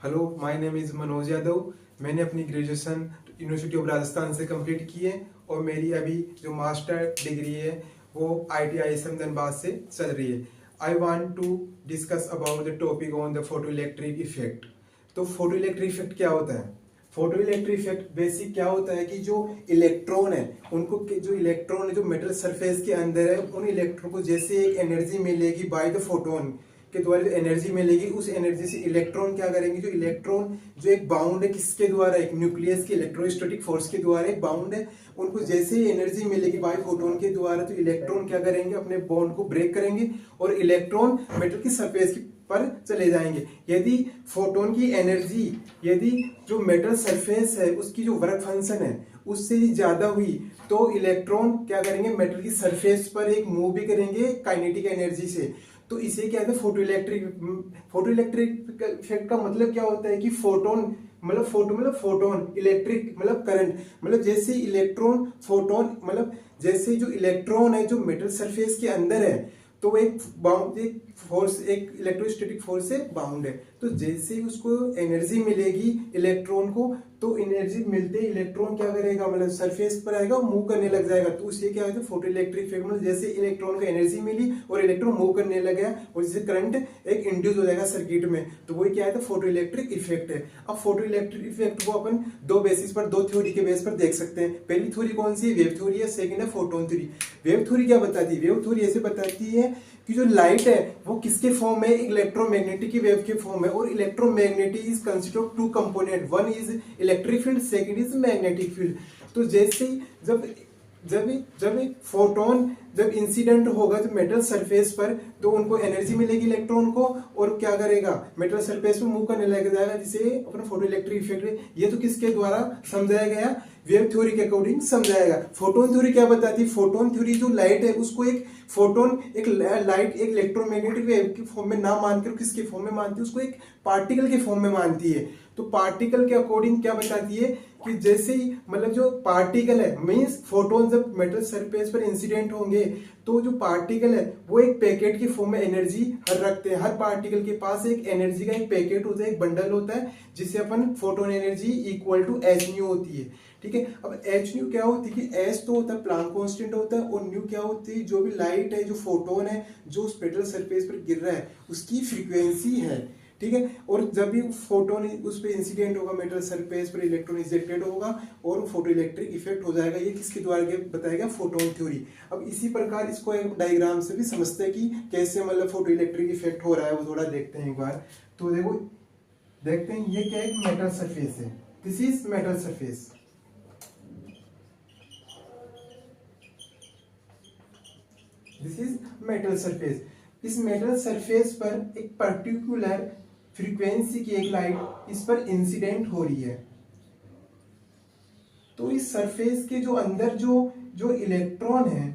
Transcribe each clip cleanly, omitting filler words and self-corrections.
Hello, my name is Manoj Yadav. मैंने अपनी graduation university of Rajasthan से कंप्लीट की है और मेरी अभी जो मास्टर डिग्री है वो ITI धनबाद से चल रही है। I want to discuss about the topic on the photo electric effect. तो फोटो इलेक्ट्रिक इफेक्ट क्या होता है? फोटो इलेक्ट्रिक इफेक्ट बेसिक क्या होता है कि जो इलेक्ट्रॉन है उनको जो इलेक्ट्रॉन जो मेटल सरफेस के अंदर है उन इलेक्ट्रॉन को जैसे एक एनर्जी मिलेगी बाय द फोटोन के द्वारा जो एनर्जी मिलेगी उस एनर्जी से इलेक्ट्रॉन क्या करेंगे, जो इलेक्ट्रॉन जो एक बाउंड है किसके द्वारा, एक न्यूक्लियस के इलेक्ट्रोस्टैटिक फोर्स के द्वारा एक बाउंड है, उनको जैसे ही एनर्जी मिलेगी बाय फोटोन के द्वारा तो इलेक्ट्रॉन क्या करेंगे, अपने बॉन्ड को ब्रेक करेंगे और इलेक्ट्रॉन मेटल की सरफेस पर चले जाएंगे। यदि फोटोन की एनर्जी यदि जो मेटल सरफेस है उसकी जो वर्क फंक्शन है उससे ज्यादा हुई तो इलेक्ट्रॉन क्या करेंगे, मेटल की सरफेस पर एक मूव भी करेंगे काइनेटिक एनर्जी से। तो इसे क्या है, फोटो इलेक्ट्रिक इफेक्ट का मतलब क्या होता है कि फोटोन मतलब फोटोन इलेक्ट्रिक मतलब करंट, मतलब जैसे इलेक्ट्रॉन फोटोन मतलब जैसे जो इलेक्ट्रॉन है जो मेटल सरफेस के अंदर है तो एक बाउंड एक फोर्स एक इलेक्ट्रोस्टैटिक फोर्स से बाउंड है। तो जैसे ही उसको एनर्जी मिलेगी इलेक्ट्रॉन को तो एनर्जी मिलते ही इलेक्ट्रॉन क्या करेगा, मतलब सरफेस पर आएगा, मूव करने लग जाएगा। तो उससे क्या होता है, फोटो इलेक्ट्रिक इफेक्ट, मतलब जैसे इलेक्ट्रॉन को एनर्जी मिली और इलेक्ट्रॉन मूव करने लग गया और जिससे करंट एक इंड्यूस हो जाएगा सर्किट में, तो वही क्या है, फोटो इलेक्ट्रिक इफेक्ट है। अब फोटो इलेक्ट्रिक इफेक्ट को अपन दो बेसिस पर, दो थ्योरी के बेस पर देख सकते हैं। पहली थ्योरी कौन सी है, वेव थ्योरी है। सेकंड है फोटोन थ्योरी। वेव थ्योरी क्या बताती है, वेव थ्योरी ऐसे बताती है कि जो लाइट है वो किसके फॉर्म में, इलेक्ट्रोमैग्नेटिक की वेव के फॉर्म में, और electromagnetic is consist of two component, one is electric field, second is magnetic field. तो जैसे ही जब जब जब एक फोटोन जब इंसिडेंट होगा तो मेटल सरफेस पर तो उनको एनर्जी मिलेगी इलेक्ट्रॉन को और क्या करेगा, मेटल सरफेस पर मूव करने लग जाएगा, जिसे अपना फोटो इलेक्ट्रिक इफेक्ट। ये तो किसके द्वारा समझाया गया, वेव थ्योरी के अकॉर्डिंग समझाएगा। फोटोन थ्योरी क्या बताती है, फोटोन थ्योरी जो लाइट है उसको एक फोटोन एक लाइट एक इलेक्ट्रोमैग्नेटिक वेव के फॉर्म में ना मानकर किसके फॉर्म में मानती है, उसको एक पार्टिकल के फॉर्म में मानती है। तो पार्टिकल के अकॉर्डिंग क्या बताती है कि जैसे ही मतलब जो पार्टिकल है मींस फोटोन जब मेटल सरफेस पर इंसिडेंट होंगे तो जो पार्टिकल है वो एक पैकेट की फॉर्म में एनर्जी हर रखते हैं। हर पार्टिकल के पास एक एनर्जी का एक पैकेट होता है, एक बंडल होता है, जिसे अपन photon energy equal to H nu होती है। ठीक है, अब एच न्यू क्या होती है कि एच तो होता है प्लांक कांस्टेंट होता है और न्यू क्या होती है, जो भी लाइट है जो फोटोन है जो उस मेटल सरफेस पर गिर रहा है उसकी फ्रीक्वेंसी है। ठीक है, और जब भी फोटोन उस पर इंसिडेंट होगा मेटल सरफेस पर इलेक्ट्रॉन इजेक्टेड होगा और फोटो इलेक्ट्रिक इफेक्ट हो जाएगा। ये किसके द्वारा बताएगा, फोटोन थ्योरी। अब इसी प्रकार इसको एक डायग्राम से भी समझते हैं कि कैसे मतलब फोटो इलेक्ट्रिक इफेक्ट हो रहा है, वो थोड़ा देखते हैं एक बार। तो देखो देखते हैं ये क्या है, मेटल सरफेस है, this is metal surface. This is metal surface. इस मेटल सरफेस पर एक पर्टिकुलर फ्रीक्वेंसी की एक लाइट इस पर इंसिडेंट हो रही है। तो इस सरफेस के जो अंदर जो जो इलेक्ट्रॉन है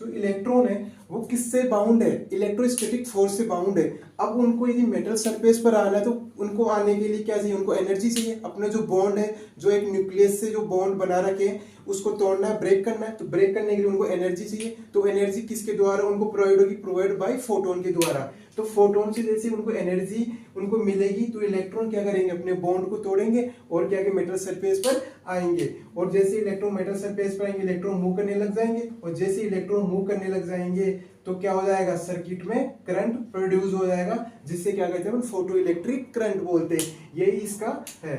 जो इलेक्ट्रॉन है वो किससे बाउंड है, इलेक्ट्रोस्टैटिक फोर्स से बाउंड है। अब उनको यदि मेटल सरफेस पर आना है तो उनको आने के लिए क्या चाहिए, उनको एनर्जी चाहिए। अपना जो बॉन्ड है जो एक न्यूक्लियस से जो बॉन्ड बना रखे हैं उसको तोड़ना है, ब्रेक करना है, तो ब्रेक करने के लिए उनको एनर्जी चाहिए। तो एनर्जी किसके द्वारा उनको प्रोवाइड होगी, प्रोवाइड बाय फोटोन के द्वारा। तो फोटोन से जैसे उनको एनर्जी उनको मिलेगी तो इलेक्ट्रॉन क्या करेंगे, अपने बॉन्ड को तोड़ेंगे और क्या मेटल सरफेस पर आएंगे। और जैसे इलेक्ट्रॉन मेटल सरफेस पर आएंगे इलेक्ट्रॉन मूव करने लग जाएंगे और जैसे इलेक्ट्रॉन मूव करने लग जाएंगे तो क्या हो जाएगा, सर्किट में करंट प्रोड्यूस हो जाएगा, जिससे क्या कहते हैं, फोटो इलेक्ट्रिक करंट बोलते हैं। यही इसका है।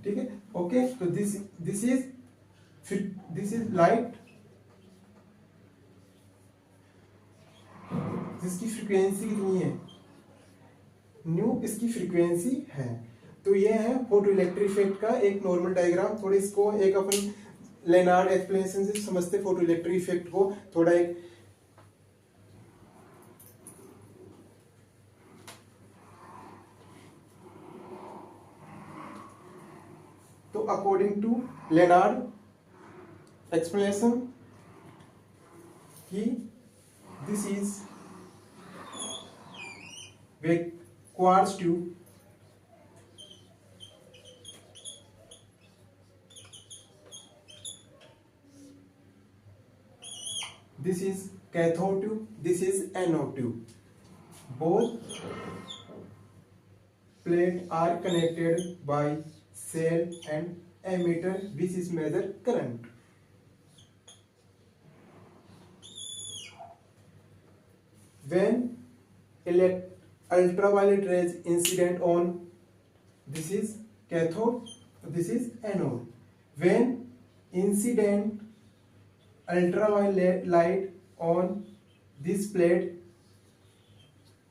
ठीक है, ओके। तो दिस इज लाइट, जिसकी फ्रीक्वेंसी कितनी है, न्यू इसकी फ्रीक्वेंसी है। तो ये है फोटो इलेक्ट्रिक इफेक्ट का एक नॉर्मल डायग्राम। थोड़े इसको एक अपन लेनार्ड एक्सप्लेनेशन से समझते फोटो इलेक्ट्रिक इफेक्ट को थोड़ा एक। तो अकॉर्डिंग टू लेनार्ड एक्सप्लेनेशन कि this is quartz tube, this is cathode tube, this is anode tube. Both plate are connected by cell and ammeter which is measure current. When ultraviolet rays incident on, this is cathode, this is anode. When incident ultraviolet light on this plate,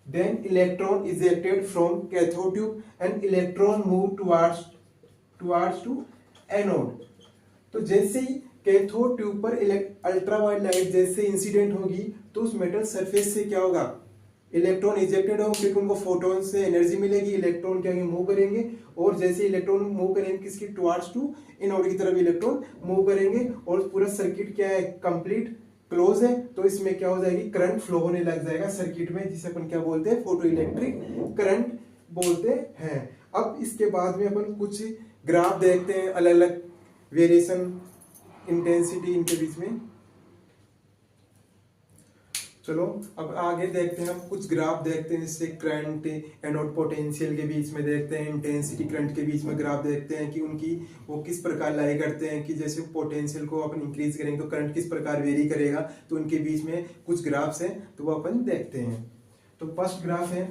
then electron ejected from cathode tube and electron move towards to anode. तो जैसे ही cathode tube पर ultraviolet light जैसे incident होगी तो उस metal surface से क्या होगा, इलेक्ट्रॉन इजेक्टेड होंगे क्योंकि उनको फोटोन से एनर्जी मिलेगी, इलेक्ट्रॉन क्या मूव करेंगे और जैसे इलेक्ट्रॉन मूव करेंगे किसकी टुवर्ड्स टू एनोड की तरफ इलेक्ट्रॉन मूव करेंगे और पूरा सर्किट क्या है कंप्लीट क्लोज है. तो इसमें क्या हो जाएगी करंट फ्लो होने लग जाएगा सर्किट में जिसे अपन क्या बोलते हैं फोटो इलेक्ट्रिक करंट बोलते हैं. अब इसके बाद में अपन कुछ ग्राफ देखते हैं अलग अलग वेरिएशन इंटेंसिटी इनके बीच में. चलो अब आगे देखते हैं हम कुछ ग्राफ देखते हैं जिससे करंट एनोड पोटेंशियल के बीच में देखते हैं, इंटेंसिटी करंट के बीच में ग्राफ देखते हैं कि उनकी वो किस प्रकार लाई करते हैं कि जैसे पोटेंशियल को अपन इंक्रीज करेंगे तो करंट किस प्रकार वेरी करेगा. तो उनके बीच में कुछ ग्राफ्स हैं तो वो अपन देखते हैं. तो फर्स्ट ग्राफ है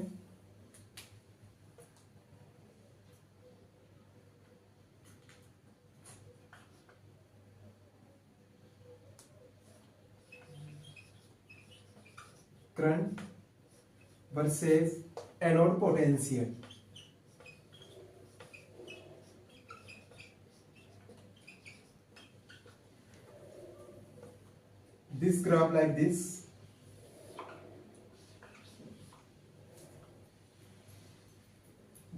current versus anode potential. This graph like this.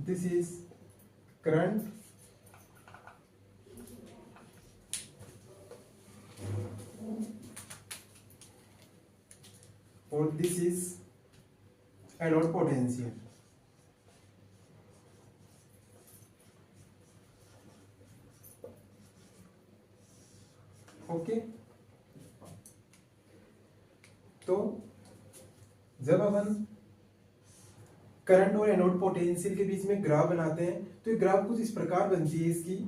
This is current और this is anode potential. Okay तो जब अपन करंट और एनोड पोटेंशियल के बीच में ग्राफ बनाते हैं तो ये ग्राफ कुछ इस प्रकार बनती है इसकी.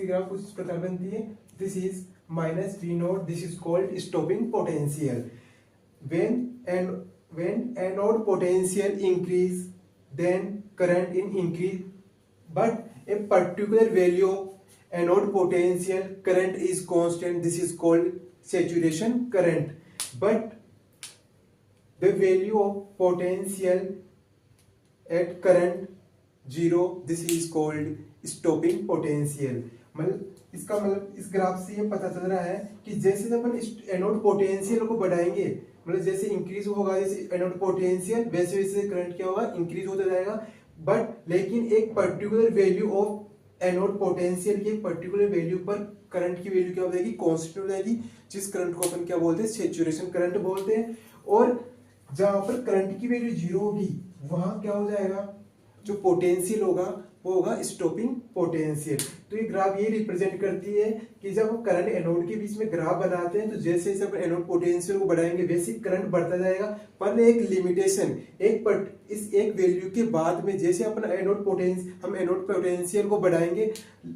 ग्राफ कुछ इस प्रकार बनती है. This is minus V naught, this is called stopping potential. when anode potential increase then current in increase but a particular value of anode potential current is constant. This is called saturation current. But the value of potential at current 0, this is called stopping potential. मतलब इसका मतलब इस graph से ये पता चल रहा है कि जैसे जब अपन एनोड पोटेंशियल को बढ़ाएंगे मतलब जैसे इंक्रीज होगा जैसे एनोड पोटेंशियल वैसे वैसे करंट क्या होगा इंक्रीज होता जाएगा. बट लेकिन एक particular value of anode potential की पर्टिकुलर वैल्यू पर करंट की वैल्यू क्या हो जाएगी कांस्टेंट हो जाएगी जिस करंट को अपन क्या बोलते हैं सैचुरेशन करंट बोलते हैं. और जहां पर करंट की वैल्यू 0 होगी वहां क्या हो जाएगा जो पोटेंशियल होगा वो होगा स्टॉपिंग पोटेंशियल. तो ये ग्राफ ये रिप्रेजेंट करती है कि जब हम करंट एनोड के बीच में ग्राफ बनाते हैं तो जैसे जैसे अपन एनोड पोटेंशियल को बढ़ाएंगे वैसे करंट बढ़ता जाएगा पर एक लिमिटेशन इस एक वैल्यू के बाद में जैसे अपन हम एनोड पोटेंशियल को बढ़ाएंगे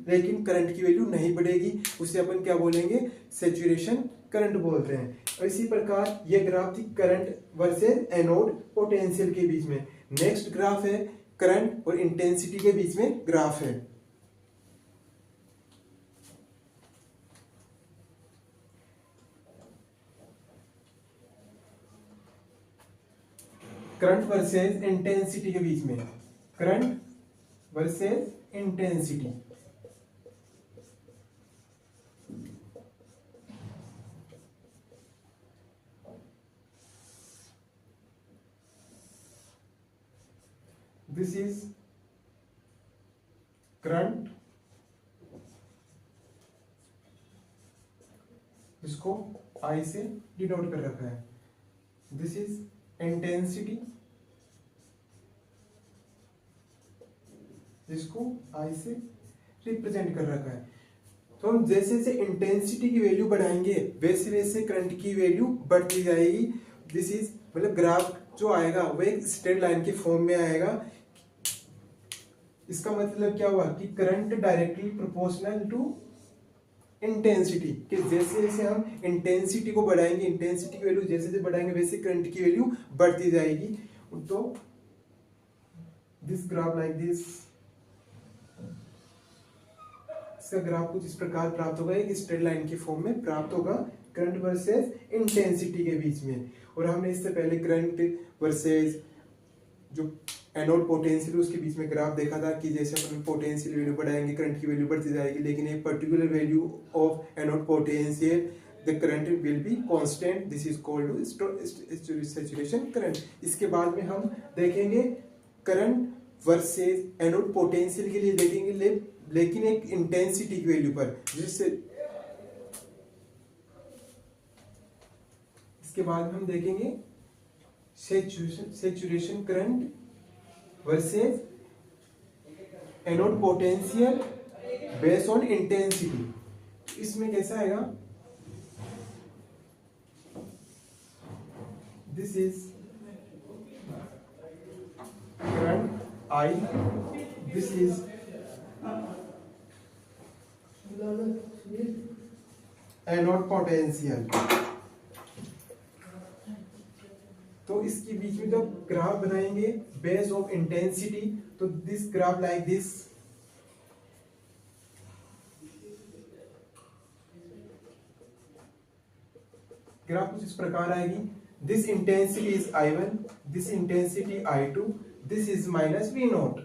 लेकिन करंट की वैल्यू नहीं बढ़ेगी उसे अपन क्या बोलेंगे सैचुरेशन करंट बोलते हैं. और इसी प्रकार ये ग्राफ थी करंट वर्सेस एनोड पोटेंशियल के बीच में. नेक्स्ट ग्राफ है करंट और इंटेंसिटी के बीच में ग्राफ है. करंट वर्सेस इंटेंसिटी के बीच में current versus intensity. This is current इसको I से डिनोट कर रखा है. दिस इज इंटेंसिटी जिसको I से रिप्रेजेंट कर रखा है. तो हम जैसे जैसे इंटेंसिटी की वैल्यू बढ़ाएंगे वैसे वैसे करंट की वैल्यू बढ़ती जाएगी। दिस इज मतलब ग्राफ जो आएगा वो एक स्ट्रेट लाइन के फॉर्म में आएगा। इसका मतलब क्या हुआ कि current directly proportional to intensity, कि जैसे जैसे हम इंटेंसिटी को बढ़ाएंगे, इंटेंसिटी की वैल्यू जैसे जैसे बढ़ाएंगे वैसे करंट की वैल्यू बढ़ती जाएगी। तो दिस ग्राफ लाइक दिस, इसका ग्राफ कुछ इस प्रकार प्राप्त होगा, एक स्ट्रेट लाइन के फॉर्म में प्राप्त होगा करंट वर्सेस इंटेंसिटी के बीच में। और हमने इससे पहले करंट वर्सेस जो एनोड पोटेंशियल उसके बीच में ग्राफ देखा था कि जैसे अपन पोटेंशियल वैल्यू बढ़ाएंगे करंट की वैल्यू बढ़ती जाएगी, लेकिन एक particular value of anode potential the current will be constant, this is called saturation current. इसके बाद में हम देखेंगे करंट वर्सेस एनोड पोटेंशियल के लिए देखेंगे, लेकिन एक इंटेंसिटी की वैल्यू पर, जिससे इसके बाद हम देखेंगे saturation current versus anode potential based on intensity. इसमें कैसा आएगा, this is current I, this is anode potential. तो इसके बीच में जब ग्राफ बनाएंगे बेस ऑफ इंटेंसिटी, तो this graph like this, graph कुछ इस प्रकार आएगी। This intensity is I1, this intensity I2, this is minus V not.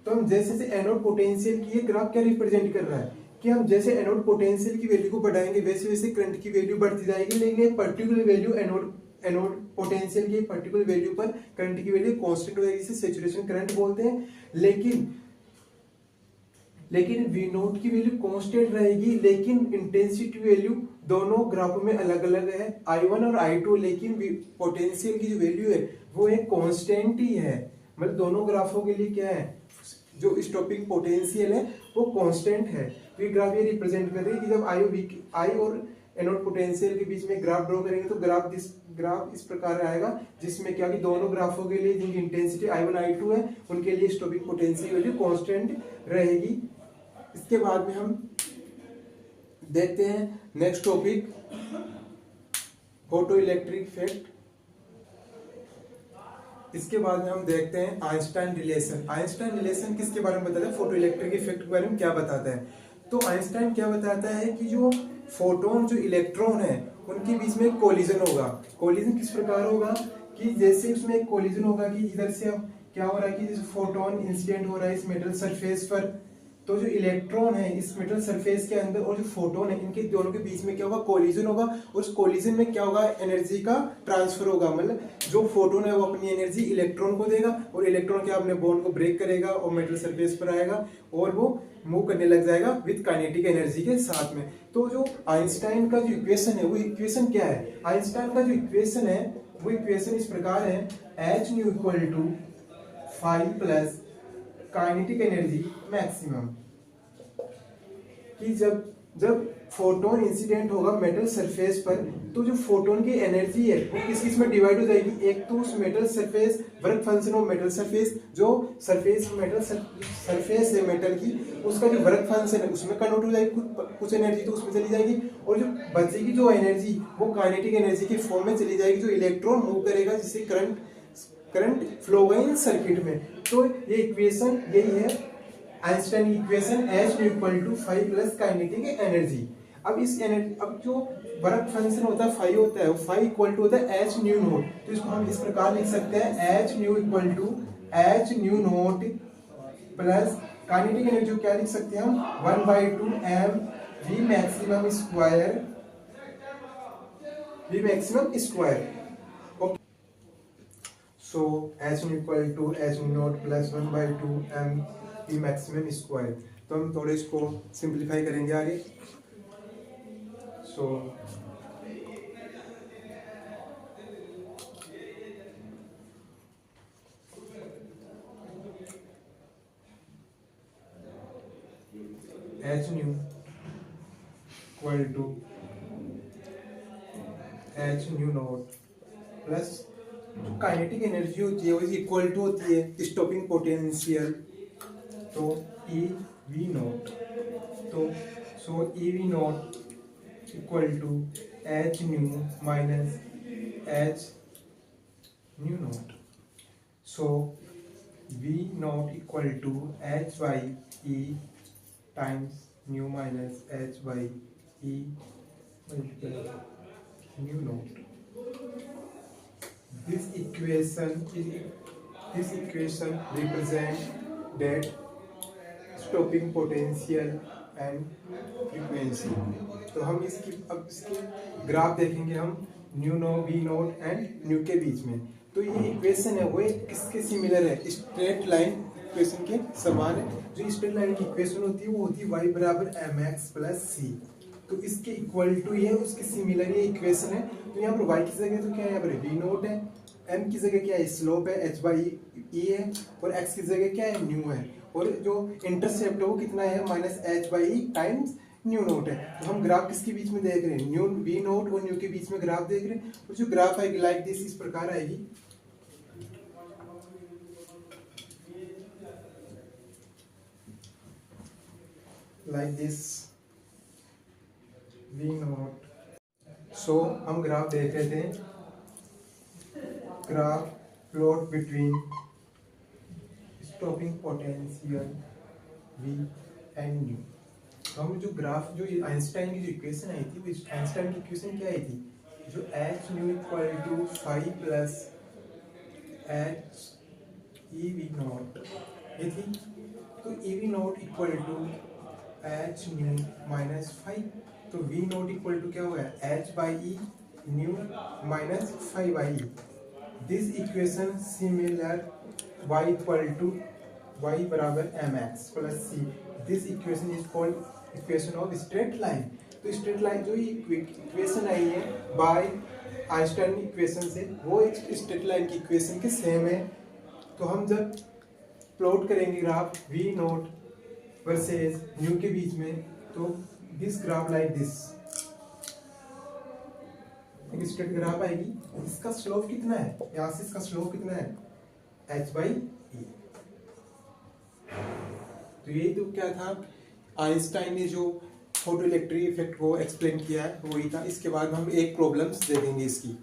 तो हम जैसे जैसे एनोड पोटेंशियल की ये ग्राफ क्या रिप्रेजेंट कर रहा है कि हम जैसे एनोड पोटेंशियल की वैल्यू को बढ़ाएंगे वैसे वैसे करंट की वैल्यू बढ़ती जाएगी, लेकिन एक पर्टिकुलर वैल्यू एनोड पोटेंशियल की पर्टिकुलर वैल्यू पर करंट की वैल्यू कांस्टेंट हो जाएगी, इसे सैचुरेशन करंट बोलते हैं। लेकिन V नोट की वैल्यू कांस्टेंट रहेगी, लेकिन इंटेंसिटी वैल्यू दोनों ग्राफों में अलग अलग है, I1 और I2, लेकिन पोटेंशियल की जो वैल्यू है वो एक कांस्टेंट ही है। मतलब दोनों ग्राफों के लिए क्या है, जो स्टॉपिंग पोटेंशियल है वो कांस्टेंट है। तो ये ग्राफ ये रिप्रेजेंट कर रही है कि जब I और एनोड पोटेंशियल के बीच में ग्राफ ड्रॉ करेंगे तो ग्राफ इस प्रकार आएगा, जिसमें क्या कि दोनों ग्राफों के लिए जिनकी इंटेंसिटी I1 I2 है उनके लिए स्टॉपिंग पोटेंशियल वैल्यू कांस्टेंट रहेगी। इसके बाद में हम देखते हैं next topic, photo electric effect. इसके बाद में हम देखते हैं आइंस्टाइन रिलेशन। आइंस्टाइन रिलेशन किसके बारे में बताता है, फोटो इलेक्ट्रिक इफेक्ट के बारे में क्या बताता है। तो आइंस्टाइन क्या बताता है कि जो फोटोन जो इलेक्ट्रॉन है उनके बीच में कोलिजन होगा। कोलिजन किस प्रकार होगा कि जैसे उसमें एक कोलिजन होगा कि इधर से अब क्या हो रहा है कि जैसे फोटोन इंसिडेंट हो रहा है इस मेटल सरफेस पर, तो जो इलेक्ट्रॉन है इस मेटल सरफेस के अंदर और जो फोटोन है इनके दोनों के बीच में क्या होगा, कोलिजन होगा। उस कोलिजन में क्या होगा, एनर्जी का ट्रांसफर होगा। मतलब जो फोटोन है वो अपनी एनर्जी इलेक्ट्रॉन को देगा और इलेक्ट्रॉन क्या अपने बॉन्ड को ब्रेक करेगा और मेटल सरफेस पर आएगा और वो मूव करने लग जाएगा विद काइनेटिक एनर्जी के साथ में। तो जो आइंस्टाइन का जो इक्वेशन है वो इक्वेशन क्या है, आइंस्टाइन का जो इक्वेशन है वो इक्वेशन इस प्रकार है, H nu equal to 5 plus kinetic energy maximum, कि जब फोटोन इंसिडेंट होगा मेटल सरफेस पर तो जो फोटोन की एनर्जी है वो किस किस में डिवाइड हो जाएगी। एक तो उस metal surface work function of metal surface, जो सरफेस मेटल सरफेस है मेटल की उसका जो वर्क फंक्शन है उसमें कन्वर्ट हो जाएगी, कुछ एनर्जी तो उसमें चली जाएगी और जो बचेगी जो एनर्जी वो काइनेटिक एनर्जी के फॉर्म में चली जाएगी, जो इलेक्ट्रॉन मूव करेगा जिससे करंट फ्लो होगा इन सर्किट में। तो ये इक्वेशन यही है Einstein equation, H equal to 5 plus kinetic energy. अब इस एनर्जी, अब जो वर्क फंक्शन होता है 5 होता है, 5 इक्वल टू होता है H न्यू नोट। तो इसको हम इस प्रकार लिख सकते हैं H nu equal to H nu naught plus kinetic energy क्या लिख सकते हैं हम, 1/2 m v maximum square, v maximum square. So H equal to H naught plus 1/2 m v maximum square. तो हम थोड़े इसको सिंप्लीफाई करेंगे आगे। So H nu equal to H nu naught plus kinetic energy होती है वो इक्वल टू होती है स्टॉपिंग पोटेंशियल, तो ई वी नॉट, तो so E we not equal to H nu minus H nu not, so V not equal to H by E times nu minus H by E multiply nu not. This equation represent that stopping potential and frequency. तो हम इसके graph देखेंगे हम nu no V naught and nu के बीच में. तो ये इक्वेशन है वो किसके सिमिलर है, स्ट्रेट लाइन इक्वेशन के समान है. जो स्ट्रेट लाइन की इक्वेशन होती है वो होती है y बराबर mx प्लस सी. तो इसके इक्वल टू ये उसके सिमिलर ये इक्वेशन है. तो यहाँ पर y की जगह तो क्या है, यहाँ पर v नोट है, m की जगह क्या है स्लोप है h बाई ई है, और x की जगह क्या है न्यू है, और जो इंटरसेप्ट है वो कितना है minus H by E times new note है. तो हम ग्राफ किसके बीच में देख रहे हैं, न्यू वी नोट और न्यू के बीच में ग्राफ देख रहे हैं. और जो ग्राफ आएगी लाइक दिस, इस प्रकार आएगी. Like this V not. So हम ग्राफ देख रहे थे, graph plot between stopping potential V and nu. हम जो ग्राफ जो आइंस्टाइन की जो इक्वेशन आई थी, वो आइंस्टाइन की इक्वेशन क्या आई थी, जो H nu equal to 5 plus H E we naught ये थी. तो E we not equal to H nu minus 5. तो वी नॉट इक्वल टू क्या हुआ है H by E nu minus 5 by E. This equation similar y equal to y बराबर mx plus C. This equation is called equation of straight line. तो straight line जो equation आई है by Einstein equation से, वो एक straight line की equation के सेम है. तो हम जब प्लॉट करेंगे graph V naught versus nu के बीच में, तो दिस ग्राफ लाइक दिस एक स्ट्रेट ग्राफ आएगी. इसका स्लोप कितना है, यहाँ से इसका स्लोप कितना है h बाई ई. तो ये तो क्या था, आइंस्टाइन ने जो फोटो इलेक्ट्रिक इफेक्ट को एक्सप्लेन किया है वही था. इसके बाद हम एक प्रॉब्लम्स देखेंगे इसकी.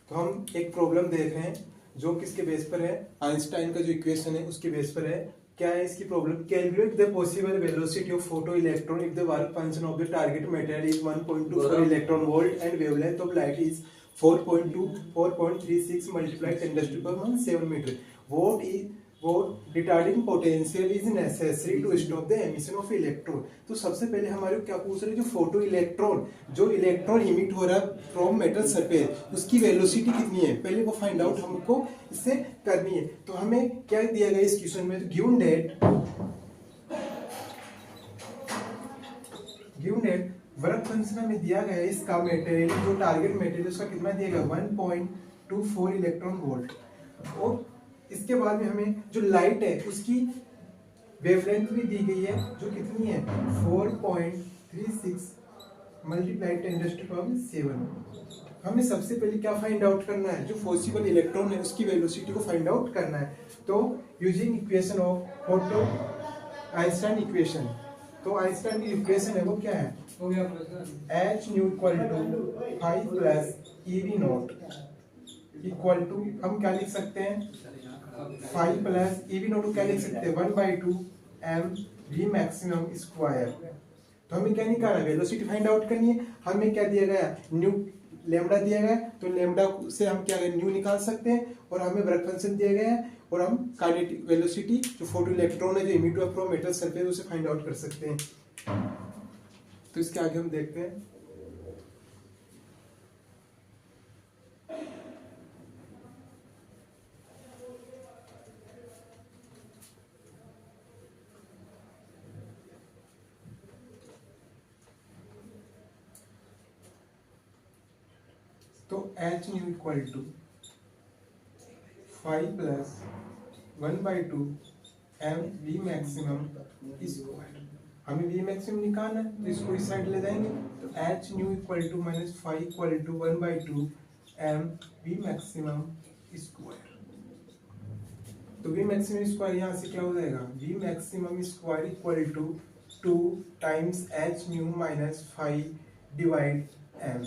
तो हम एक प्रॉब्लम देख रहे हैं जो किसके बेस पर है, आइंस्टाइन का जो इक्वेशन है उसके बेस पर है. क्या है इसकी problem, calculate the possible velocity of photo electron if the work function of the target material is 1.24 electron volt and wavelength of light is 4.36 multiplied 10⁻⁷ metre. what retarding potential is necessary to stop the emission of electron. तो सबसे पहले हमारे को क्या पूछ रहे हैं, जो फोटो इलेक्ट्रॉन जो इलेक्ट्रॉन इमिट हो रहा है फ्रॉम मेटल सरफेस उसकी वेलोसिटी कितनी है, पहले वो फाइंड आउट हमको इससे करनी है. तो हमें क्या दिया गया इस क्वेश्चन में, गिवन डेट वर्क फंक्शन में दिया गया है. इसका मटेरियल जो टारगेट मटेरियल उसका कितना दिया गया 1.24 इलेक्ट्रॉन वोल्ट. और इसके बाद में हमें जो लाइट है उसकी वेवलेंथ भी दी गई है जो कितनी है 4.36 मल्टीप्लाइड 10⁻⁷. हमें सबसे पहले क्या फाइंड आउट करना है, जो पॉसिबल इलेक्ट्रॉन है उसकी वेलोसिटी को फाइंड आउट करना है. तो using equation of photo Einstein equation. तो आइंस्टाइन की इक्वेशन है वो क्या है, H nu equal to 5 plus E we not equal to, हम क्या लिख सकते हैं 5 प्लस ई वी नॉट को क्या लिख सकते हैं 1/2 m v मैक्सिमम स्क्वायर. तो हमें क्या निकालना है, वेलोसिटी फाइंड आउट करनी है. हमें क्या दिया गया न्यू लेमडा दिया गया, तो लेमडा से हम क्या न्यू निकाल सकते हैं. और हमें वर्क फंक्शन दिया गया है और हम काइनेटिक वेलोसिटी जो फोटो इलेक्ट्रॉन है जो इमिट हुआ फ्रॉम मेटल सरफेस उसे फाइंड आउट कर सकते हैं. तो इसके आगे हम देखते हैं. तो H nu equal to 5 plus 1/2 M we maximum square. हमें वी मैक्सिमम निकालना है तो इसको इस साइड ले जाएंगे तो H nu equal to minus 5 equal to 1/2 M we maximum square. तो वी मैक्सिमम स्क्वायर यहाँ से क्या हो जाएगा, V maximum square equal to 2 times H nu minus 5 divide M.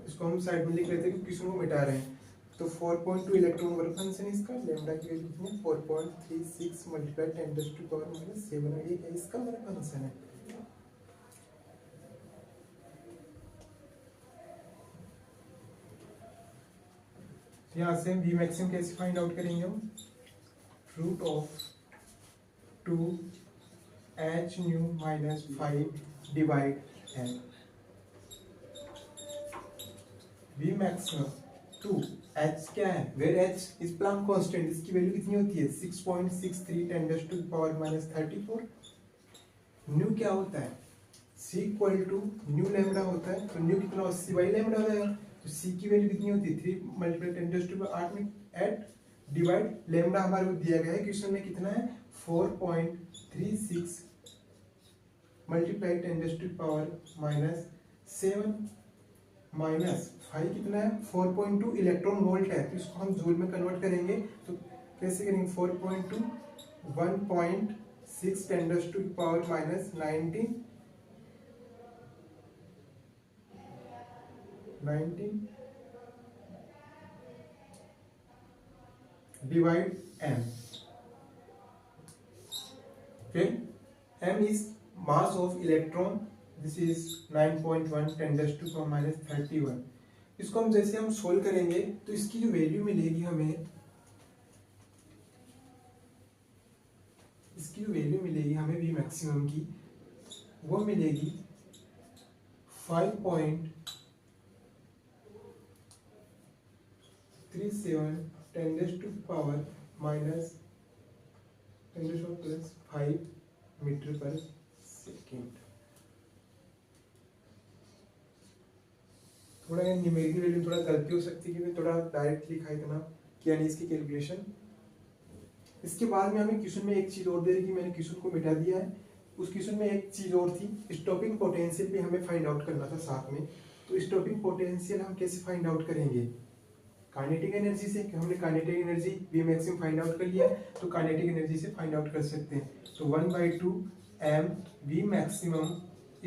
इसको हम साइड में लिख लेते हैं क्योंकि इसको मिटा रहे हैं। तो 4.2 इलेक्ट्रॉन वोल्ट फंक्शन इसका, लैम्डा की वैल्यू कितनी है 4.36 मल्टीप्लाई 10⁻⁻⁷ ये इसका वर्क फंक्शन है। यहाँ से वी मैक्सिमम कैसे फाइंड आउट करेंगे हम, root of 2 H nu minus 5 divide M. We maximum 2 H क्या है, where H is Planck constant, इसकी वैल्यू कितनी होती है 6.63 10⁻34। न्यू क्या होता है, c equal to nu lambda होता है, तो न्यू कितना 80/λ हो जाएगा। तो c की वैल्यू कितनी होती है 3 मल्टीप्लाई 10⁻8 में एट डिवाइड लैम्डा हमारे को दिया गया है क्वेश्चन में कितना है 4.36 मल्टीप्लाई 10⁻⁻7 माइनस 5 कितना है 4.2 इलेक्ट्रॉन वोल्ट है, तो इसको हम जूल में कन्वर्ट करेंगे। तो कैसे करेंगे 4.2 1.6 10⁻⁻19 डिवाइड m। फिर m is mass of electron, this is 9.1 10⁻⁻31। इसको हम जैसे हम सोल्व करेंगे तो इसकी जो वैल्यू मिलेगी हमें, इसकी जो वैल्यू मिलेगी हमें वी मैक्सिमम की, वो मिलेगी 5.37 10⁻⁻5 मीटर पर सेकेंड। थोड़ा न्यूमेरिकल वैल्यू थोड़ा गलती हो सकती है क्योंकि थोड़ा डायरेक्ट लिखा इतना किया नहीं इसकी कैलकुलेशन। इसके बाद में हमें क्वेश्चन में एक चीज और दे रही, मैंने क्वेश्चन को मिटा दिया है। उस क्वेश्चन में एक चीज और थी, स्टॉपिंग पोटेंशियल भी हमें फाइंड आउट करना था साथ में। तो स्टॉपिंग पोटेंशियल हम कैसे फाइंड आउट करेंगे, काइनेटिक एनर्जी से। हमने kinetic energy v maximum find out कर लिया तो काइनेटिक एनर्जी से फाइंड आउट कर सकते हैं। तो 1/2 M we maximum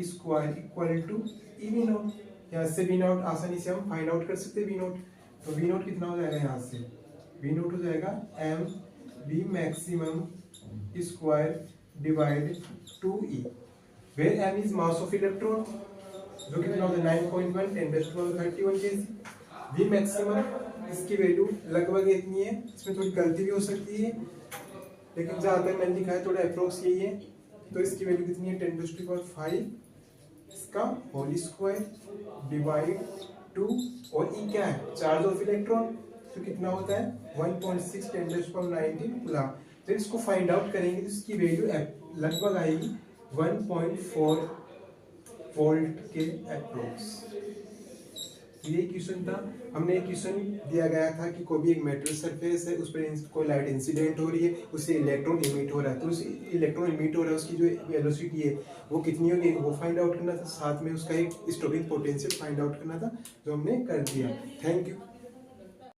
square equal to e we not. यहाँ से वी नॉट आसानी से हम फाइंड आउट कर सकते हैं वी नॉट। तो वी नॉट कितना हो जाएगा, यहाँ से वी नॉट हो जाएगा m we maximum square divide 2e, where m is mass of electron जो कितना होता है 9.1 10⁻31 kg। वी मैक्सिमम इसकी वैल्यू लगभग इतनी है, इसमें थोड़ी गलती भी हो सकती है लेकिन ज्यादातर मैंने लिखा है थोड़ा अप्रोक्स यही है। तो इसकी वैल्यू कितनी है 10⁵ इसका होल स्क्वायर डिवाइड 2 और ई क्या है चार्ज ऑफ इलेक्ट्रॉन, तो कितना होता है 1.6 10⁻19 कूलम। तो इसको फाइंड आउट करेंगे तो इसकी वैल्यू लगभग आएगी 1.4 वोल्ट के अप्रोक्स। ये क्वेश्चन था, हमने एक क्वेश्चन दिया गया था कि कोई भी एक मेटल सरफेस है उस पर कोई लाइट इंसिडेंट हो रही है, उससे इलेक्ट्रॉन इमिट हो रहा है, तो उस इलेक्ट्रॉन इमिट हो रहा है उसकी जो वेलोसिटी है वो कितनी होगी वो फाइंड आउट करना था, साथ में उसका एक स्टॉपिंग पोटेंशियल फाइंड आउट करना था जो हमने कर दिया। Thank you.